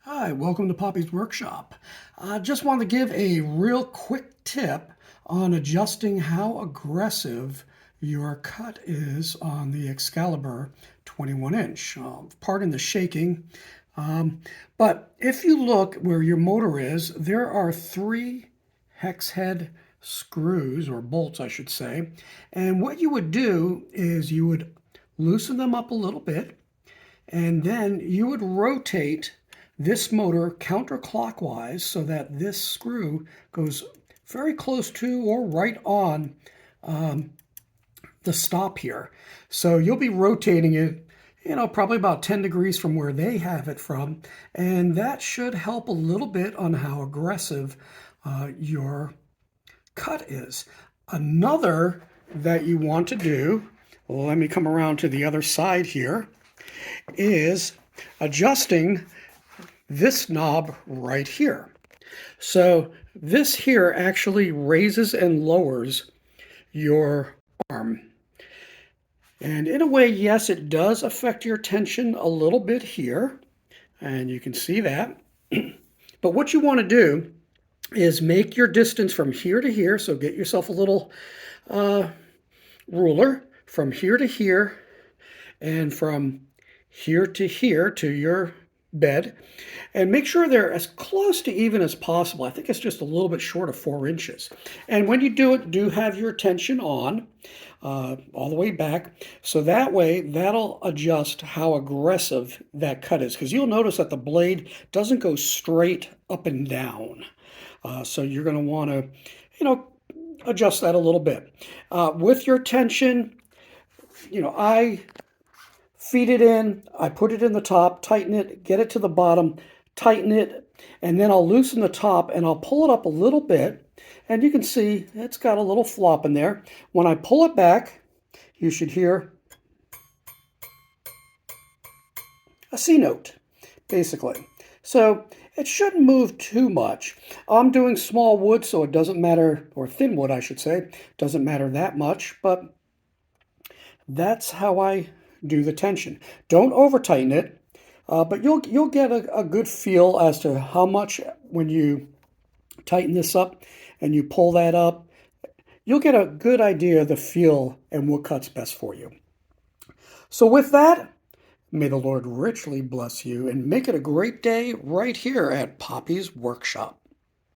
Hi, welcome to Poppy's Workshop. I just want to give a real quick tip on adjusting how aggressive your cut is on the Excalibur 21-inch. Pardon the shaking, but if you look where your motor is, there are 3 hex head screws, or bolts I should say, and what you would do is you would loosen them up a little bit, and then you would rotate this motor counterclockwise so that this screw goes very close to or right on the stop here. So you'll be rotating it, probably about 10 degrees from where they have it from, and that should help a little bit on how aggressive your cut is. Another that you want to do, well, let me come around to the other side here, is adjusting this knob right here. So this here actually raises and lowers your arm. And in a way, yes, it does affect your tension a little bit here, and you can see that. But what you want to do is make your distance from here to here, so get yourself a little ruler from here to here, and from here to your bed, and make sure they're as close to even as possible. I think it's just a little bit short of 4 inches. And when you do it, do have your tension on all the way back, so that way that'll adjust how aggressive that cut is, because you'll notice that the blade doesn't go straight up and down. So you're going to want to, adjust that a little bit. With your tension, I feed it in, I put it in the top, tighten it, get it to the bottom, tighten it, and then I'll loosen the top and I'll pull it up a little bit, and you can see it's got a little flop in there. When I pull it back, you should hear a C note, basically. So it shouldn't move too much. I'm doing small wood, so it doesn't matter, or thin wood I should say, doesn't matter that much, but that's how I do the tension. Don't over tighten it, but you'll get a good feel as to how much when you tighten this up and you pull that up. You'll get a good idea of the feel and what cuts best for you. So with that, may the Lord richly bless you and make it a great day right here at Poppy's Workshop.